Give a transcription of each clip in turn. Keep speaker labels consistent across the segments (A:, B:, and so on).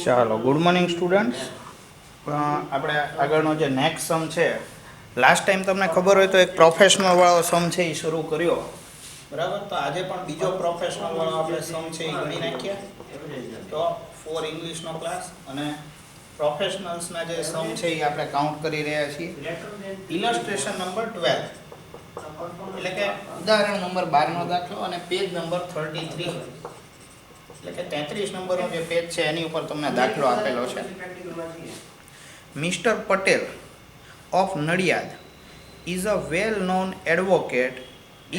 A: ચાલો good morning students. આપણે આગળનો જે નેક્સ્ટ સમ છે, લાસ્ટ ટાઈમ તમને ખબર હોય તો એક પ્રોફેશનલ વાળો સમ છે એ શરૂ કર્યો, બરાબર. તો આજે પણ બીજો પ્રોફેશનલ વાળો આપણે સમ છે એ ગણી નાખીએ. તો ફોર ઇંગ્લિશનો ક્લાસ અને પ્રોફેશનલ્સના જે સમ છે એ આપણે કાઉન્ટ કરી રહ્યા છીએ. ઇલસ્ટ્રેશન નંબર 12 એટલે કે ઉદાહરણ નંબર 12 નો દાખલો અને પેજ નંબર 33 એટલે કે 33 નંબરનો જે પેજ છે એની ઉપર તમને દાખલો આપેલો છે. Mister Patel of Nadiad is a well-known advocate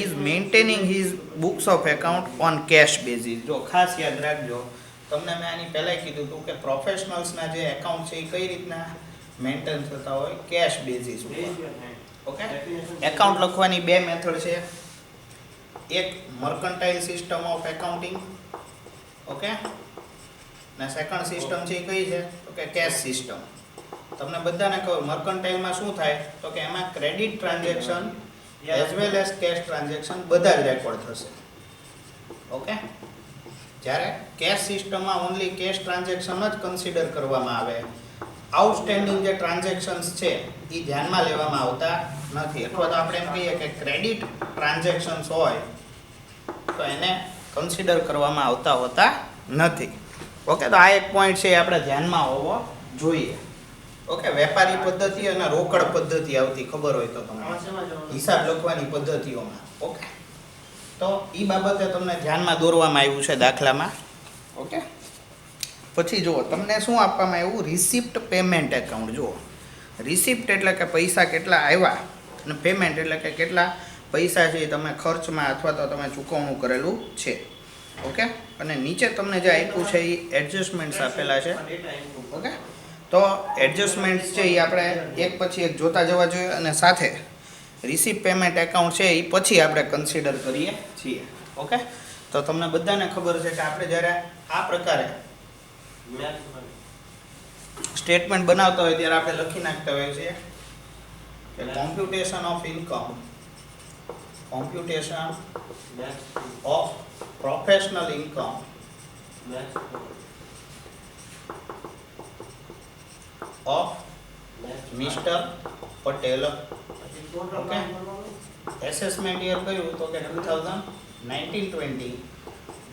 A: is maintaining his books of account on cash basis. જો ખાસ યાદ રાખજો, તમને મેં આની પહેલાં કીધું હતું કે પ્રોફેશનલ્સના જે એકાઉન્ટ છે એ કઈ રીતના મેન્ટેન થતા હોય, કેશ બેઝિસ ઉપર. ઓકે, એકાઉન્ટ લખવાની બે મેથડ છે. એક mercantile system of accounting, okay, ને સેકન્ડ સિસ્ટમ છે એ કઈ છે તો કે કેશ સિસ્ટમ. તમને બધાને ખબર મર્કન્ટાઇલમાં શું થાય તો કે એમાં credit transaction as well as cash transaction બધા જ રેકોર્ડ થશે. ઓકે, જ્યારે કેશ સિસ્ટમમાં ઓનલી કેશ ટ્રાન્ઝેક્શન જ કન્સિડર કરવામાં આવે. આઉટસ્ટેન્ડિંગ જે ટ્રાન્ઝેક્શન્સ છે એ ધ્યાનમાં લેવામાં આવતા નથી, અથવા તો આપણે એમ કહીએ કે ક્રેડિટ ટ્રાન્ઝેક્શન્સ હોય તો એને કન્સિડર કરવામાં આવતા હોતા નથી. ઓકે, તો આ એક પોઈન્ટ છે એ આપણે ધ્યાનમાં હોવો જોઈએ. ઓકે, વેપારી પદ્ધતિ અને રોકડ પદ્ધતિ આવતી ખબર હોય તો તમને હિસાબ લખવાની પદ્ધતિઓમાં. ઓકે, તો એ બાબતે તમને ધ્યાનમાં દોરવામાં આવ્યું છે દાખલામાં. ઓકે, પછી જુઓ તમને શું આપવામાં આવ્યું, રિસિપ્ટ પેમેન્ટ એકાઉન્ટ. જુઓ, રિસિપ્ટ એટલે કે પૈસા કેટલા આવ્યા અને પેમેન્ટ એટલે કે કેટલા પૈસા છે એ તમે ખર્ચમાં અથવા તો તમે ચૂકવણું કરેલું છે. ઓકે, અને નીચે તમને જે આપ્યું છે એ એડજસ્ટમેન્ટ્સ આપેલા છે. ઓકે, તો એડજસ્ટમેન્ટ્સ છે એ આપણે એક પછી એક જોતા જવા જોઈએ અને સાથે રિસિપ્ટ પેમેન્ટ એકાઉન્ટ છે એ પછી આપણે કન્સિડર કરીએ છીએ. ઓકે, તો તમને બધાને ખબર છે કે આપણે જ્યારે આ પ્રકારે સ્ટેટમેન્ટ બનાવતા હોય ત્યારે આપણે લખી નાખતા હોઈએ છીએ કે computation of income, computation of professional income of Mr. Patel. Okay, assessment year કયું તો કે 2019-20,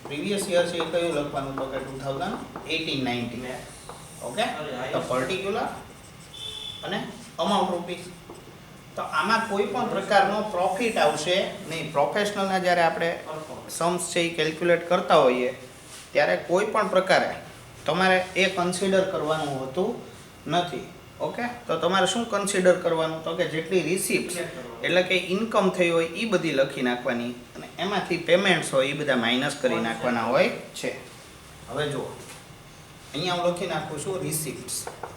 A: પ્રીવિયસ યર છે એ કયું લખવાનું તો કે 2018-19. ઓકે, તો પર્ટિક્યુલર અને અમાઉન્ટ રૂપીસ. તો આમાં કોઈ પણ પ્રકારનો પ્રોફિટ આવશે નહીં. પ્રોફેશનલના જ્યારે આપણે સમ્સ છે એ કેલ્ક્યુલેટ કરતા હોઈએ ત્યારે કોઈ પણ પ્રકારે તમારે એ કન્સિડર કરવાનું હોતું નથી. ઓકે, તો તમારે શું કન્સિડર કરવાનું તો કે જેટલી રિસિપ્ટ એટલે કે ઇન્કમ થઈ હોય એ બધી લખી નાખવાની અને એમાંથી પેમેન્ટ્સ હોય એ બધા માઇનસ કરી નાખવાના હોય છે. હવે જુઓ, અહીંયા હું લખી નાખું છું રિસિપ્ટ્સ.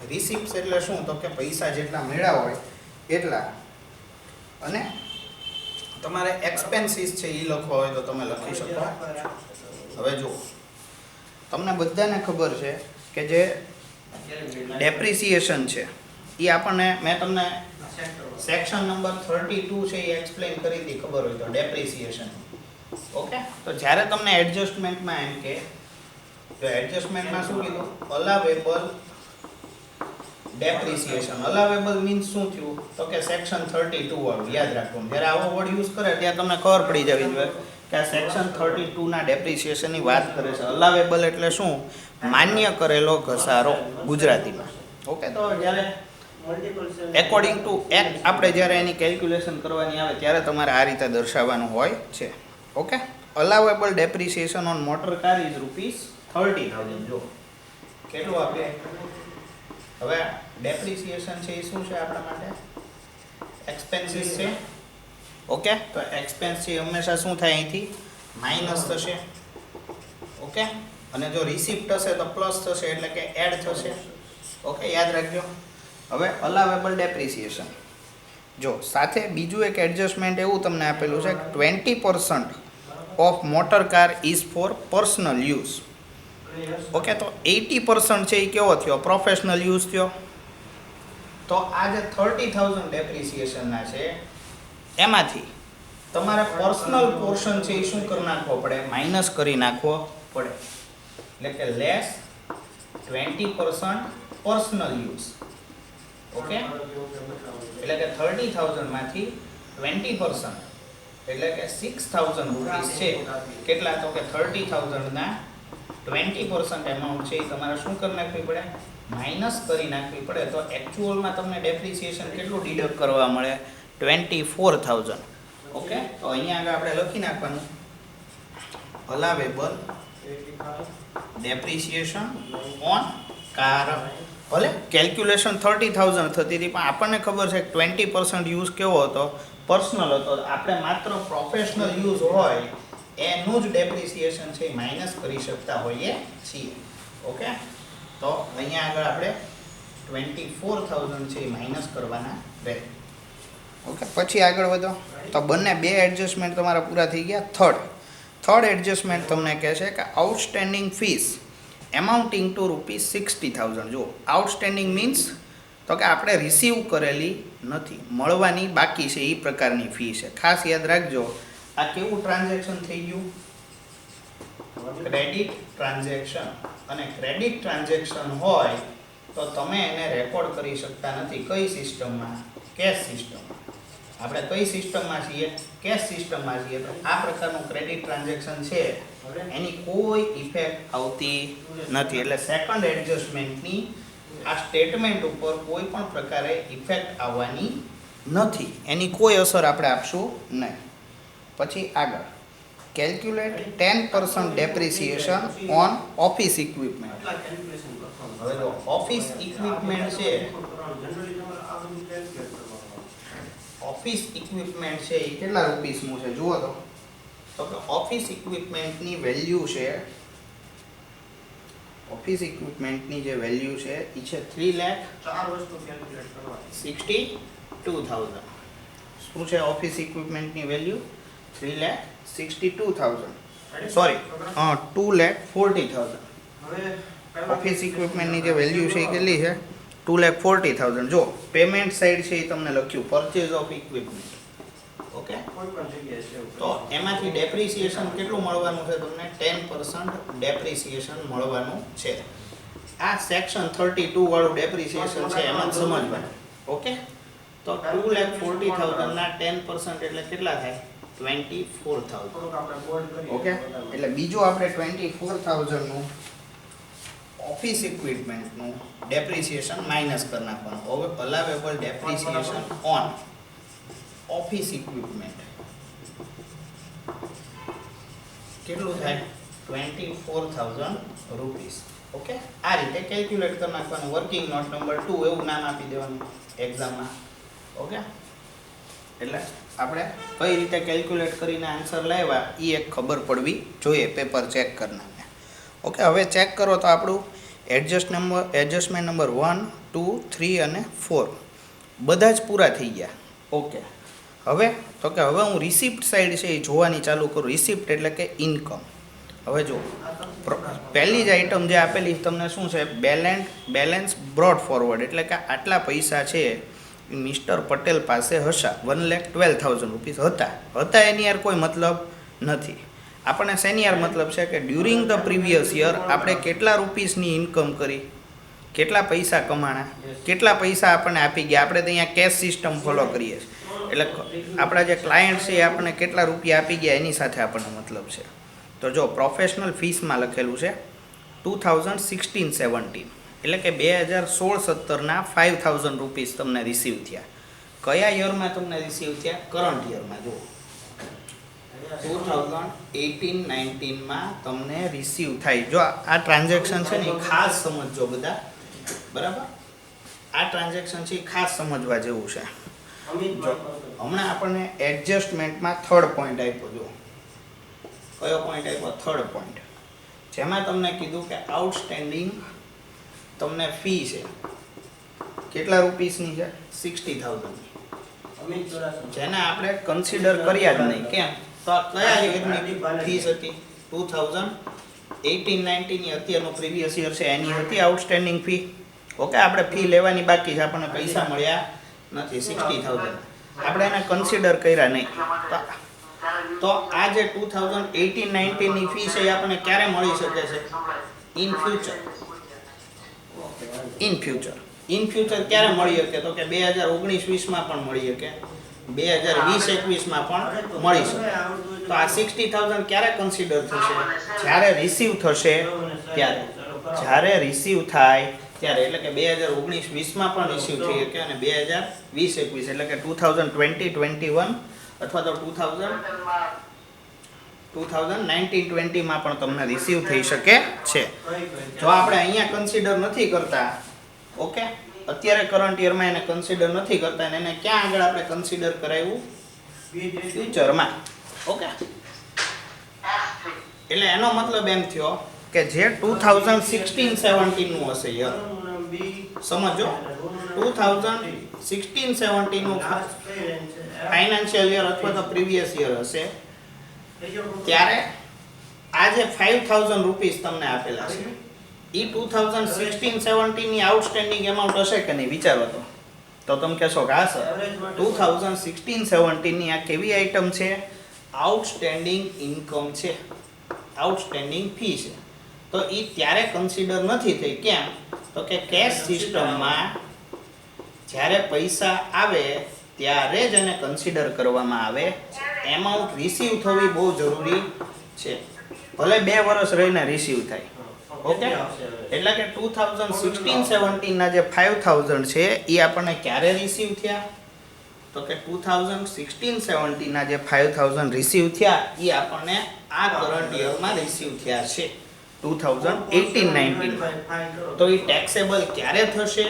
A: રિસિપ્ટ્સ એટલે શું તો કે પૈસા જેટલા મેળવ્યા હોય એટલા, અને તમારે એક્સપેન્સીસ છે એ લખવા હોય તો તમે લખી શકો. હવે જુઓ, તમને બધાને ખબર છે કે જે ડેપ્રિસિએશન છે એ આપણને મેં તમને સેક્શન નંબર 32 છે એ એક્સપ્લેન કરી હતી ખબર હોય તો ડેપ્રિસિએશન. ઓકે, તો જ્યારે તમને એડજસ્ટમેન્ટમાં એમ કે જો એડજસ્ટમેન્ટમાં શું કીધું, અલાવેબલ ડેપ્રિસિએશન. અલાવેબલ મીન્સ શું થયું તો કે સેક્શન 32 વાળું યાદ રાખવાનું. જ્યારે આવો વર્ડ યુઝ કરે ત્યારે તમને ખબર પડી જવી જોઈએ કે આ સેક્શન 32 ના ડેપ્રિસિએશનની વાત કરે છે. અલાવેબલ એટલે શું, માન્ય કરેલો ઘસારો ગુજરાતીમાં. ઓકે, તો જ્યારે એકોર્ડિંગ ટુ એક્ટ આપણે જ્યારે એની કેલ્ક્યુલેશન કરવાની આવે ત્યારે તમારે આ રીતે દર્શાવવાનું હોય છે. Okay, allowable depreciation on motor car is ₹30,000. જો કેટલું આપે. હવે ડેપ્રિસિએશન છે એ શું છે આપણા માટે, એક્સપેન્સીસ છે. ઓકે, તો એક્સપેન્સ છે હંમેશા શું થાય અહીંથી માઇનસ થશે. ઓકે, અને જો રિસિપ્ટ હશે તો પ્લસ થશે એટલે કે એડ થશે. ઓકે, યાદ રાખજો. હવે અલાવેબલ ડેપ્રિસિએશન, જો સાથે બીજું એક એડજસ્ટમેન્ટ એવું તમને આપેલું છે 20% of motor car is four personal use. Okay, તો 80% છે એ કેવો થયો, પ્રોફેશનલ યુઝ થયો. તો આ જે 30,000 ડેપ્રિસિએશનના છે એમાંથી તમારે પર્સનલ પોર્શન છે એ શું કરી નાખવો પડે, માઇનસ કરી નાખવો પડે. એટલે કે લેસ 20% પર્સનલ યુઝ. ઓકે, એટલે કે 30,000 માંથી 20% એટલે કે 6,000 રૂપીસ છે. કેટલા? તો કે 30,000 ના 20% એમાઉન્ટ છે એ તમારે શું કરી નાખવી પડે? માઇનસ કરી નાખવી પડે. તો એકચ્યુઅલમાં તમને ડેપ્રિસિએશન કેટલું ડિડક્ટ કરવા મળે? 24,000. ઓકે, તો અહીંયા આગળ આપણે લખી નાખવાનું અલાવેબલ ડેપ્રિસિએશન ઓન કાર. ભલે કેલ્ક્યુલેશન 30,000 થતી હતી, પણ આપણને ખબર છે કે 20% યુઝ કેવો હતો? પર્સનલ હતો. આપણે માત્ર પ્રોફેશનલ યુઝ હોય એનું જ ડેપ્રિસિએશન છે માઇનસ કરી શકતા હોઈએ છીએ. ઓકે, તો અહીંયા આગળ આપણે 24,000 છે માઇનસ કરવાના રહે. ઓકે, પછી આગળ વધો. તો બંને બે એડજસ્ટમેન્ટ તમારા પૂરા થઈ ગયા. થર્ડ એડજસ્ટમેન્ટ તમને કહે છે કે આઉટસ્ટેન્ડિંગ ફીસ એમાઉન્ટિંગ ટુ ₹60,000. જો આઉટસ્ટેન્ડિંગ મીન્સ તો કે આપણે રિસીવ કરેલી નથી, મળવાની બાકી છે એ પ્રકારની ફી છે. ખાસ યાદ રાખજો, આ કેવું ટ્રાન્ઝેક્શન થઈ ગયું? Credit transaction. અને ક્રેડિટ ટ્રાન્ઝેક્શન હોય તો તમે એને રેકોર્ડ કરી શકતા નથી. કઈ સિસ્ટમમાં? કેશ સિસ્ટમમાં. આપણે કઈ સિસ્ટમમાં છીએ? કેશ સિસ્ટમમાં છીએ. તો આ પ્રકારનું ક્રેડિટ ટ્રાન્ઝેક્શન છે એની કોઈ ઇફેક્ટ આવતી નથી. એટલે સેકન્ડ એડજસ્ટમેન્ટની આ સ્ટેટમેન્ટ ઉપર કોઈ પણ પ્રકારે ઇફેક્ટ આવવાની નથી. એની કોઈ અસર આપણે આપશું નહીં. પછી આગળ calculate 10% depreciation on office equipment. હવે જો ઓફિસ ઇક્વિપમેન્ટ છે, ઓફિસ ઇક્વિપમેન્ટ છે એ કેટલા રૂપીસનું છે જુઓ તો કે ઓફિસ ઇક્વિપમેન્ટની વેલ્યુ છે, ઓફિસ ઇક્વિપમેન્ટની જે વેલ્યુ છે એ છે 3,62,000. શું છે ઓફિસ ઇક્વિપમેન્ટની વેલ્યુ? 3,62,000. સોરી, 2,40,000. ઓફિસ ઇક્વિપમેન્ટની જે વેલ્યુ છે એ કેટલી છે? 2,40,000. જો પેમેન્ટ સાઈડ છે એ તમને લખ્યું પરચેઝ ઓફ ઇક્વિપમેન્ટ. ઓકે, તો એમાંથી ડેપ્રિસિએશન કેટલું મળવાનું છે તમને? 10% ડેપ્રિસિએશન મળવાનું છે. આ સેક્શન 32 વાળું ડેપ્રિસિએશન છે એમાં સમજવાનું. ઓકે, તો 2,40,000 ના 10% એટલે કેટલા થાય? 24,000. ઓકે, એટલે બીજું આપણે 24,000 નું ઓફિસ ઇક્વિપમેન્ટનું ડેપ્રિસિએશન માઇનસ કરી નાખવાનું. હવે અલાવેબલ ડેપ્રિસિએશન ઓન ઓફિસ ઇક્વિપમેન્ટ કેટલું થાય? 24,000 રૂપીસ. ઓકે, આ રીતે કેલ્ક્યુલેટ કરી નાખવાનું. વર્કિંગ નોટ નંબર 2 એવું નામ આપી દેવાનું એક્ઝામમાં. ઓકે, એટલે આપણે કઈ રીતે કેલ્ક્યુલેટ કરીને આન્સર લાવ્યા એ એક ખબર પડવી જોઈએ પેપર ચેક કરનારને. ઓકે, હવે ચેક કરો તો આપણું એડજસ્ટમેન્ટ નંબર 1, 2, 3 અને 4 બધા જ પૂરા થઈ ગયા. ઓકે, હવે તો કે હવે હું રિસિપ્ટ સાઈડ છે એ જોવાની ચાલુ કરું. રિસિપ્ટ એટલે કે ઇન્કમ. હવે જો પહેલી જ આઈટમ જે આપેલી તમને શું છે? Balance broad forward. એટલે કે આટલા પૈસા છે મિસ્ટર પટેલ પાસે હશા 1,12,000 રૂપીસ હતા એની યાર કોઈ મતલબ નથી. આપણને શેની યાર મતલબ છે કે ડ્યુરિંગ ધ પ્રીવિયસ યર આપણે કેટલા રૂપીસની ઇન્કમ કરી, કેટલા પૈસા કમાણા, કેટલા પૈસા આપણને આપી ગયા. આપણે તો અહીંયા કેશ સિસ્ટમ ફોલો કરીએ છીએ. એટલે આપણા જે ક્લાયન્ટ છે એ આપણને કેટલા રૂપિયા આપી ગયા એની સાથે આપણને મતલબ છે. તો જો પ્રોફેશનલ ફીસમાં લખેલું છે 2016-17 એટલે કે 2016-17ના 5,000 રૂપીસ તમને રિસીવ થયા. કયા યરમાં તમને રિસીવ થયા? કરંટ યરમાં. જો 2018-19માં તમને રિસીવ થાય. જો આ ટ્રાન્ઝેક્શન છે ને એ ખાસ સમજજો બધા, બરાબર? આ ટ્રાન્ઝેક્શન છે એ ખાસ સમજવા જેવું છે. જો હમણાં આપણને એડજસ્ટમેન્ટમાં થર્ડ પોઈન્ટ આપ્યો. જો કયો પોઈન્ટ આપ્યો? થર્ડ પોઈન્ટ, જેમાં તમને કીધું કે આઉટસ્ટેન્ડિંગ તમને ફી છે કેટલા રૂપીસની છે? 60,000. જેને આપણે કન્સિડર કર્યા જ નહીં. કેમ? તો આ કયા યરની ફીસ હતી? 2018-19 અત્યારનો પ્રીવિયસ યર છે એની હતી આઉટસ્ટેન્ડિંગ ફી. ઓકે, આપણે ફી લેવાની બાકી છે, આપણને પૈસા મળ્યા નથી. 60,000 આપણે એને કન્સિડર કર્યા નહીં. તો આ જે 2018-19ની ફી છે એ આપણને ક્યારે મળી શકે છે? In future. ઇન ફ્યુચર ક્યારે મળી શકે તો કે 2019-20માં પણ મળી શકે, 2020-21માં પણ મળી શકે. તો આ 60,000 ક્યારે કન્સિડર થશે? જ્યારે રિસીવ થશે ત્યારે. જ્યારે રિસીવ થાય ત્યારે, એટલે કે 2019-20માં પણ રિસીવ થઈ શકે અને 2020-21 એટલે કે 2020-21 અથવા તો 2019-20માં પણ તમને રિસીવ થઈ શકે છે. જો આપણે અહીંયા કન્સિડર નથી કરતા, ઓકે, અત્યારે કરંટ યરમાં એને કન્સિડર નથી કરતા અને એને ક્યાં આગળ આપણે કન્સિડર કરાવ્યું? ફ્યુચરમાં. ઓકે, એટલે એનો મતલબ એમ થયો કે જે 2016-17 નું હશે યર, સમજો 2016-17 નું ફાઇનાન્શિયલ યર અથવા તો પ્રીવિયસ યર હશે, ત્યારે આ જે 5,000 રૂપીસ તમને આપેલા છે એ 2016-17 ની આઉટસ્ટેન્ડિંગ એમાઉન્ટ હશે કે નહીં? વિચારો તો તમે કહેશો કે હા સર 2016-17 ની આ કેવી આઇટમ છે? આઉટસ્ટેન્ડિંગ ઇન્કમ છે, આઉટસ્ટેન્ડિંગ ફી છે. તો એ ત્યારે કન્સિડર નથી થઈ. કેમ? તો કે કેશ સિસ્ટમમાં જ્યારે પૈસા આવે ત્યારે જ એને કન્સિડર કરવામાં આવે. એમાઉન્ટ રિસીવ થવી બહુ જરૂરી છે, ભલે 2 વર્ષ રહીને રિસીવ થાય. ઓકે, એટલે કે 2016-17 ના જે 5,000 છે એ આપણને ક્યારે રિસીવ થયા? તો કે 2016-17 ના જે 5,000 રિસીવ થયા એ આપણને આ કરંટ યરમાં રિસીવ થયા છે 2018-19. તો એ ટેક્સેબલ ક્યારે થશે?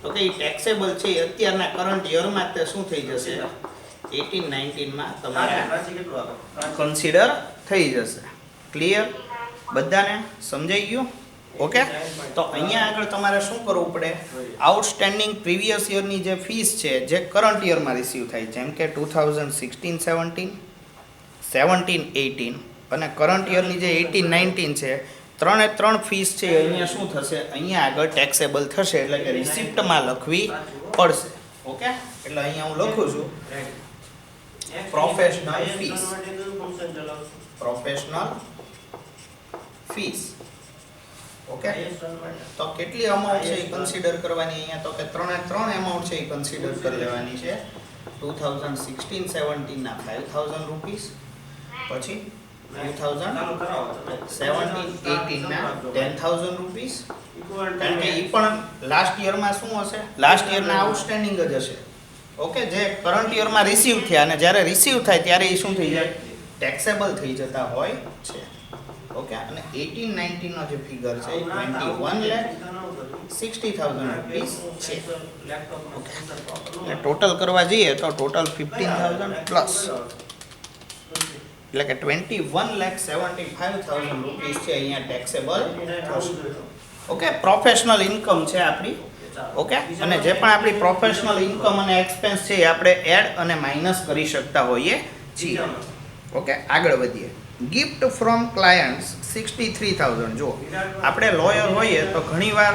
A: તો કે એ ટેક્સેબલ છે અત્યારના કરંટ યરમાં તે શું થઈ જશે? 18-19માં તમારે કન્સિડર થઈ જશે. ક્લિયર? બધાને સમજાઈ ગયું? ઓકે, તો અહીંયા આગળ તમારે શું કરવું પડે? આઉટસ્ટેન્ડિંગ પ્રીવિયસ યરની જે ફીસ છે જે કરંટ યરમાં રિસીવ થાય, જેમ કે 2016-17, 17-18 અને કરંટ યરની જે 18-19 છે, ત્રણ ફીસ છે અહીંયા શું થશે? અહીંયા આગળ ટેક્સેબલ થશે, એટલે કે રિસિપ્ટમાં લખવી પડશે. ઓકે, એટલે અહીંયા હું લખું છું professional fees. Professional fees. Okay, તો કેટલી અમાઉન્ટ છે એ કન્સિડર કરવાની અહીંયા? તો કે ત્રણ અમાઉન્ટ છે એ કન્સિડર કરી લેવાની છે. 2016-17 ના 5,000 રૂપીસ, પછી 2017-18 ના 10,000 રૂપીસ. કારણ કે એ પણ લાસ્ટ યરમાં શું હશે? લાસ્ટ યરના આઉટસ્ટેન્ડિંગ જ હશે. ઓકે, જે કરંટ યરમાં રિસીવ થયા અને જ્યારે રિસીવ થાય ત્યારે એ શું થઈ જાય? ટેક્સેબલ થઈ જતા હોય છે. ઓકે, અને 18-19 નો જે ફિગર છે એ 21,60,000 રૂપીસ છે. ઓકે, ટોટલ કરવા જઈએ તો ટોટલ 15,000 પ્લસ, એટલે કે 21,75,000 રૂપીસ છે અહીંયા ટેક્સેબલ થશે. ઓકે, પ્રોફેશનલ ઇન્કમ છે આપણી. ઓકે, અને જે પણ આપણી પ્રોફેશનલ ઇન્કમ અને એક્સપેન્સ છે એ આપણે એડ અને માઇનસ કરી શકતા હોઈએ છીએ. ઓકે, આગળ વધીએ. Gift from clients 63,000. જો આપણે લોયર હોઈએ તો ઘણીવાર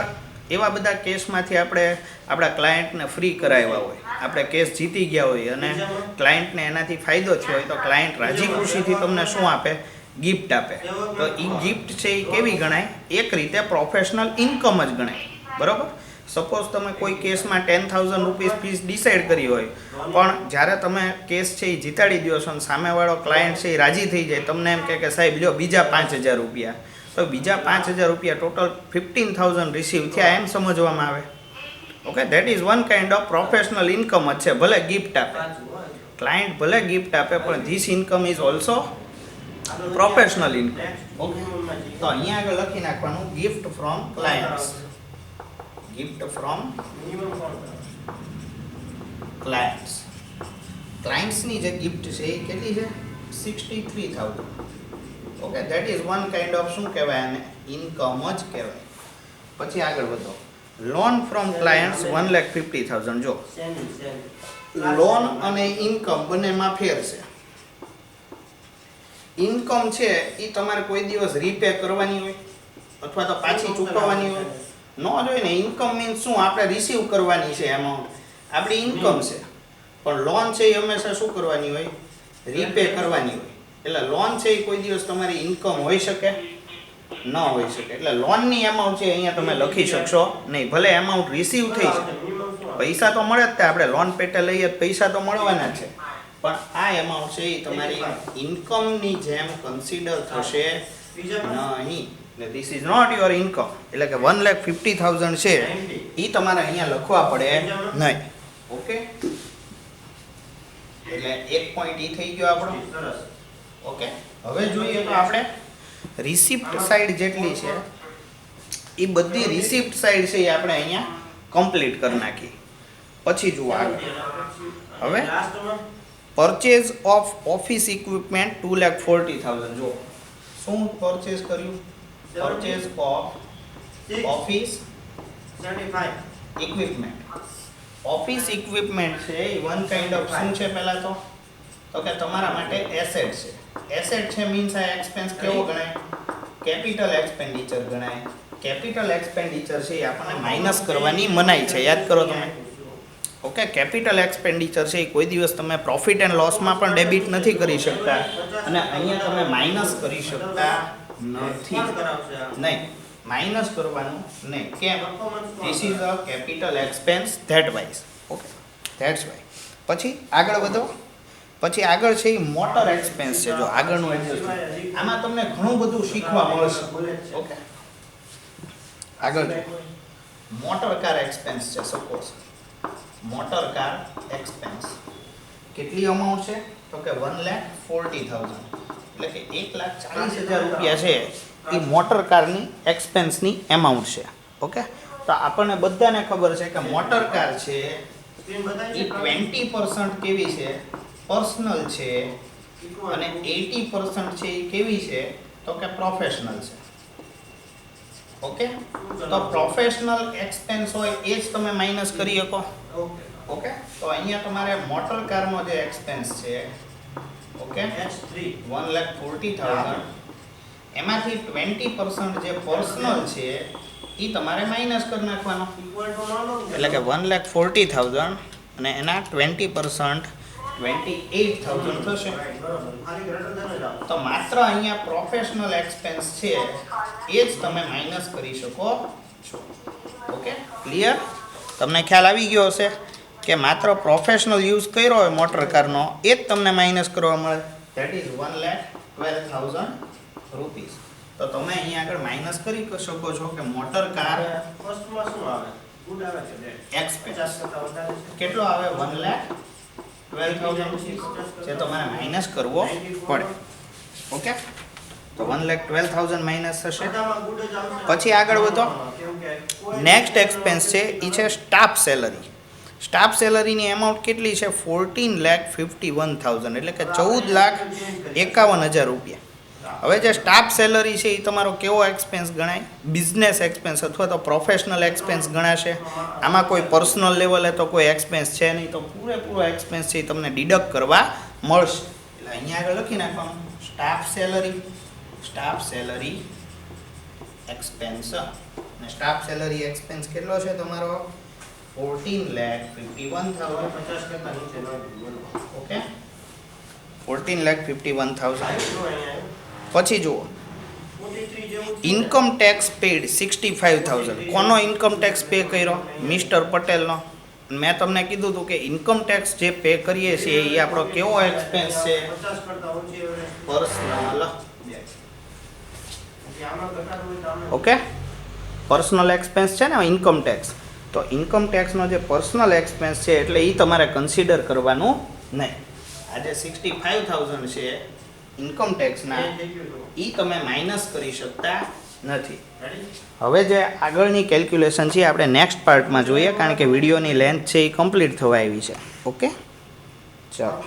A: એવા બધા કેસમાંથી આપણે આપણા ક્લાયન્ટને ફ્રી કરાવ્યા હોય, આપણે કેસ જીતી ગયા હોય અને ક્લાયન્ટને એનાથી ફાયદો થયો હોય, તો ક્લાયન્ટ રાજી ખુશીથી તમને શું આપે? ગિફ્ટ આપે. તો એ ગિફ્ટ છે એ કેવી ગણાય? એક રીતે પ્રોફેશનલ ઇન્કમ જ ગણાય. બરાબર? સપોઝ તમે કોઈ કેસમાં 10,000 રૂપીસ ફીસ ડિસાઈડ કરી હોય, પણ જ્યારે તમે કેસ છે એ જીતાડી દો છો અને સામેવાળો ક્લાયન્ટ છે એ રાજી થઈ જાય, તમને એમ કહે કે સાહેબ લ્યો બીજા 5,000 રૂપિયા, તો બીજા 5,000 રૂપિયા ટોટલ 15,000 રિસીવ થયા એમ સમજવામાં આવે. Okay, that is one kind of professional income જ છે. ભલે ગિફ્ટ આપે, ક્લાયન્ટ ભલે ગિફ્ટ આપે, પણ this income is also professional income. Okay, તો અહીંયા આગળ લખી નાખવાનું gift from clients. Gift from clients. ક્લાયન્ટ્સની જે ગિફ્ટ છે એ કેટલી છે? 63,000. Okay, that is one kind of શું કહેવાય આને? ઇન્કમ જ કહેવાય. પછી આગળ વધો. Loan from clients 1,50,000. જો લોન અને ઇન્કમ બંનેમાં ફેર છે. ઇન્કમ છે એ તમારે કોઈ દિવસ રીપે કરવાની હોય અથવા તો પાછી ચૂકવવાની હોય ન જોઈએ ને. ઇન્કમ મીન્સ શું? આપણે રિસીવ કરવાની છે એમાઉન્ટ, આપણી ઇન્કમ છે. પણ લોન છે એ હંમેશા શું કરવાની હોય? રીપે કરવાની હોય. એટલે લોન છે એ કોઈ દિવસ તમારી ઇન્કમ હોઈ શકે? ન હોઈ શકે. એટલે લોનની અમાઉન્ટ છે અહીંયા તમે લખી શકશો નહીં. ભલે અમાઉન્ટ રિસીવ થઈ છે, પૈસા તો મળે જ તે, આપણે લોન પેટે લઈએ પૈસા તો મળવાના જ છે, પણ આ એમાઉન્ટ છે એ તમારી ઇન્કમની જેમ કન્સિડર થશે નહીં. એટલે this is not your income. એટલે કે 1,50,000 છે એ તમારે અહીંયા લખવા પડે નહીં. ઓકે, એટલે એક પોઈન્ટ એ થઈ ગયો આપણો. ઓકે, હવે જોઈએ તો આપણે રિસિપ્ટ સાઈડ જેટલી છે એ બધી રિસિપ્ટ સાઈડ છે એ આપણે અહીંયા કમ્પ્લીટ કરી નાખી. પછી જુઓ આગળ. હવે પરચેઝ ઓફ ઓફિસ ઇક્વિપમેન્ટ 2,40,000. જો શું પરચેઝ કર્યું? Purchase of office equipment. Office equipment છે એ વન કાઇન્ડ ઓફ શું છે? પહેલા તો કે તમારા માટે એસેટ છે. એસેટ છે મીન્સ આ એક્સપેન્સ કેવો ગણાય? કેપિટલ એક્સપેન્ડિચર ગણાય. કેપિટલ એક્સપેન્ડિચર છે એ આપણને માઇનસ કરવાની મનાઈ છે, યાદ કરો તમે. ઓકે, કેપિટલ એક્સપેન્ડિચર છે એ કોઈ દિવસ તમે પ્રોફિટ એન્ડ લોસમાં પણ ડેબિટ નથી કરી શકતા, અને અહીંયા તમે માઇનસ કરી શકતા નથી. નહીં, માઇનસ કરવાનું નહીં. કેમ? This is a capital expense that wise. Okay, that's why. પછી આગળ વધો. પછી આગળ છે એ મોટર એક્સપેન્સ છે. જો આગળનું એડજસ્ટ, આમાં તમને ઘણું બધું શીખવા મળશે. ઓકે, આગળ મોટર કાર એક્સપેન્સ છે. સપોઝ મોટર કાર એક્સપેન્સ કેટલી અમાઉન્ટ છે? તો કે 1,40,000. એટલે કે 1,40,000 રૂપિયા છે એ મોટર કારની એક્સપેન્સની એમાઉન્ટ છે. ઓકે, તો આપણને બધાને ખબર છે કે મોટર કાર છે એ 20% કેવી છે? પર્સનલ છે, અને 80% છે એ કેવી છે? તો કે પ્રોફેશનલ છે. ઓકે, તો પ્રોફેશનલ એક્સપેન્સ હોય એ જ તમે માઇનસ કરી શકો. ઓકે, તો અહીંયા તમારે મોટર કારનો જે એક્સપેન્સ છે, ઓકે, 1,40,000, એમાંથી 20% જે પર્સનલ છે એ તમારે માઇનસ કરી નાખવાનો. એટલે કે 1,40,000 અને એના 20% 28,000 થશે. તો માત્ર અહીંયા પ્રોફેશનલ એક્સપેન્સ છે એ જ તમે માઇનસ કરી શકો છો. Okay, clear? તમને ખ્યાલ આવી ગયો હશે કે માત્ર પ્રોફેશનલ યુઝ કર્યો હોય મોટર કારનો એ જ તમને માઇનસ કરવા મળે. That is 1,12,000 rupees. તો તમે અહીંયા આગળ માઇનસ કરી શકો છો કે મોટર કાર એક્સપેન્સ કેટલો આવે? 1,12,000 જે તમારે માઇનસ કરવો પડે. ઓકે, તો 1,12,000 માઇનસ થશે. પછી આગળ વધો. નેક્સ્ટ એક્સપેન્સ છે એ છે સ્ટાફ સેલરી. સ્ટાફ સેલરીની એમાઉન્ટ કેટલી છે? 14,51,000. એટલે કે 14,51,000 રૂપિયા. હવે જે સ્ટાફ સેલરી છે એ તમારો કેવો એક્સપેન્સ ગણાય? બિઝનેસ એક્સપેન્સ અથવા તો પ્રોફેશનલ એક્સપેન્સ ગણાશે. આમાં કોઈ પર્સનલ લેવલે તો કોઈ એક્સપેન્સ છે નહીં, તો પૂરેપૂરો એક્સપેન્સ છે એ તમને ડિડક્ટ કરવા મળશે. એટલે અહીંયા આગળ લખી નાખવાનું સ્ટાફ સેલરી એક્સપેન્સ. અને સ્ટાફ સેલરી એક્સપેન્સ કેટલો છે તમારો? 14,51,000. ઓકે, 14,51,000. પછી જુઓ ઇન્કમ ટેક્સ પેડ 65,000. કોનો ઇન્કમ ટેક્સ પે કર્યો? મિસ્ટર પટેલનો. મેં તમને કીધું હતું કે ઇન્કમ ટેક્સ જે પે કરીએ છીએ એ આપણો કેવો એક્સપેન્સ છે? પર્સનલ. ઓકે, પર્સનલ એક્સપેન્સ છે ને ઇન્કમ ટેક્સ. તો ઇન્કમ ટેક્સનો જે પર્સનલ એક્સપેન્સ છે એટલે એ તમારે કન્સિડર કરવાનું નહીં. આ જે 65,000 છે ઇન્કમ ટેક્સના એ તમે માઇનસ કરી શકતા નથી. હવે જે આગળની કેલ્ક્યુલેશન છે આપણે નેક્સ્ટ પાર્ટમાં જોઈએ, કારણ કે વિડીયોની લેન્થ છે એ કમ્પ્લીટ થવા આવી છે. ઓકે, ચાલો.